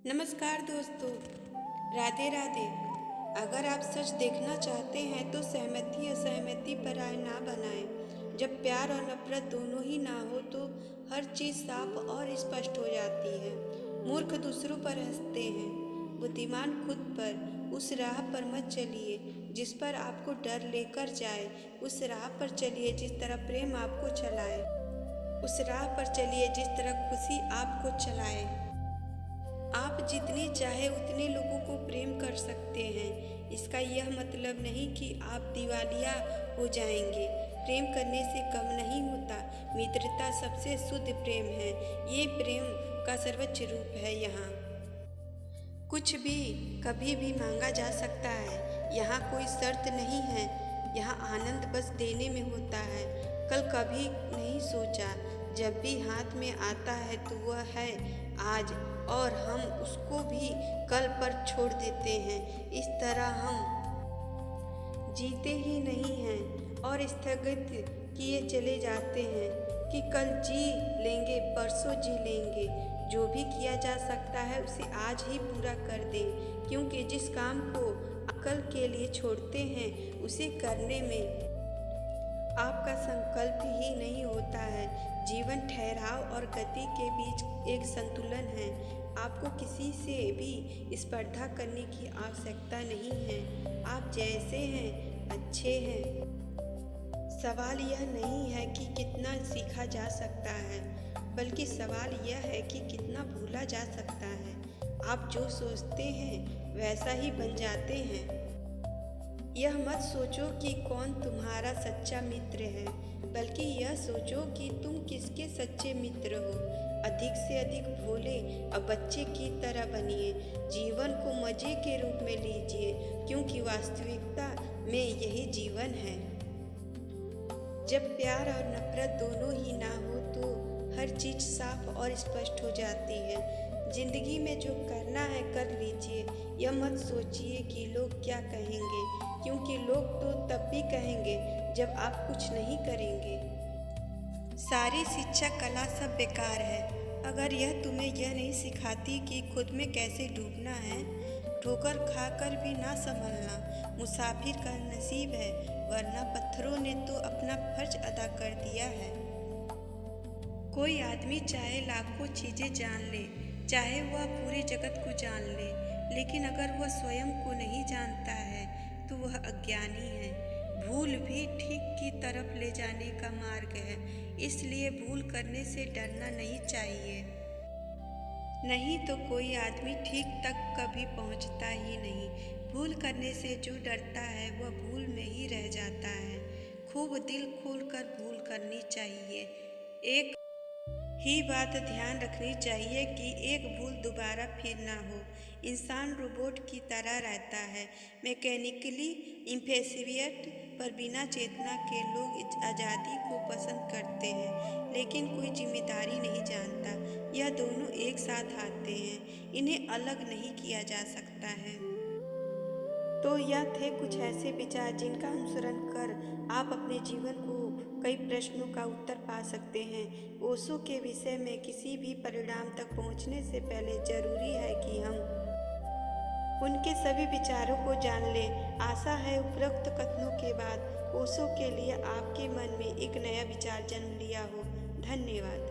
नमस्कार दोस्तों, राधे राधे। अगर आप सच देखना चाहते हैं तो सहमति असहमति पर राय ना बनाएं। जब प्यार और नफरत दोनों ही ना हो तो हर चीज़ साफ और स्पष्ट हो जाती है। मूर्ख दूसरों पर हंसते हैं, बुद्धिमान खुद पर। उस राह पर मत चलिए जिस पर आपको डर लेकर जाए, उस राह पर चलिए जिस तरह प्रेम आपको चलाए, उस राह पर चलिए जिस तरह खुशी आपको चलाए। आप जितनी चाहे उतने लोगों को प्रेम कर सकते हैं। इसका यह मतलब नहीं कि आप दिवालिया हो जाएंगे। प्रेम करने से कम नहीं होता। मित्रता सबसे शुद्ध प्रेम है। ये प्रेम का सर्वोच्च रूप है। यहाँ कुछ भी कभी भी मांगा जा सकता है। यहाँ कोई शर्त नहीं है। यहाँ आनंद बस देने में होता है। कल कभी नहीं सोचा, जब भी हाथ में आता है तो वह है आज, और हम उसको भी कल पर छोड़ देते हैं। इस तरह हम जीते ही नहीं हैं और स्थगित किए चले जाते हैं कि कल जी लेंगे, परसों जी लेंगे। जो भी किया जा सकता है उसे आज ही पूरा कर दें, क्योंकि जिस काम को कल के लिए छोड़ते हैं उसे करने में आपका संकल्प ही नहीं होता है। जीवन ठहराव और गति के बीच एक संतुलन है। आपको किसी से भी स्पर्धा करने की आवश्यकता नहीं है। आप जैसे हैं अच्छे हैं। सवाल यह नहीं है कि कितना सीखा जा सकता है, बल्कि सवाल यह है कि कितना भूला जा सकता है। आप जो सोचते हैं वैसा ही बन जाते हैं। यह मत सोचो कि कौन तुम्हारा सच्चा मित्र है, बल्कि यह सोचो कि तुम किसके सच्चे मित्र हो। अधिक से अधिक भोले और बच्चे की तरह बनिए। जीवन को मजे के रूप में लीजिए, क्योंकि वास्तविकता में यही जीवन है। जब प्यार और नफरत दोनों ही ना हो तो हर चीज़ साफ और स्पष्ट हो जाती है। जिंदगी में जो करना है कर लीजिए। यह मत सोचिए कि लोग क्या कहेंगे, क्योंकि लोग तो तब भी कहेंगे जब आप कुछ नहीं करेंगे। सारी शिक्षा कला सब बेकार है अगर यह तुम्हें यह नहीं सिखाती कि खुद में कैसे डूबना है। ठोकर खाकर भी ना संभलना मुसाफिर का नसीब है, वरना पत्थरों ने तो अपना फर्ज अदा कर दिया है। कोई आदमी चाहे लाखों चीज़ें जान ले, चाहे वह पूरे जगत को जान ले, लेकिन अगर वह स्वयं को नहीं जानता है तो वह अज्ञानी है। भूल भी ठीक की तरफ ले जाने का मार्ग है, इसलिए भूल करने से डरना नहीं चाहिए। नहीं तो कोई आदमी ठीक तक कभी पहुंचता ही नहीं। भूल करने से जो डरता है वह भूल में ही रह जाता है। खूब दिल खोलकर भूल करनी चाहिए। एक ही बात ध्यान रखनी चाहिए कि एक भूल दोबारा फिर ना हो। इंसान रोबोट की तरह रहता है, मैकेनिकली इम्फेसिवियट, पर बिना चेतना के लोग आज़ादी को पसंद करते हैं, लेकिन कोई जिम्मेदारी नहीं जानता। यह दोनों एक साथ आते हैं, इन्हें अलग नहीं किया जा सकता है। तो यह थे कुछ ऐसे विचार जिनका अनुसरण कर आप अपने जीवन को कई प्रश्नों का उत्तर पा सकते हैं। ओशो के विषय में किसी भी परिणाम तक पहुंचने से पहले जरूरी है कि हम उनके सभी विचारों को जान लें। आशा है उपरोक्त कथनों के बाद ओशो के लिए आपके मन में एक नया विचार जन्म लिया हो। धन्यवाद।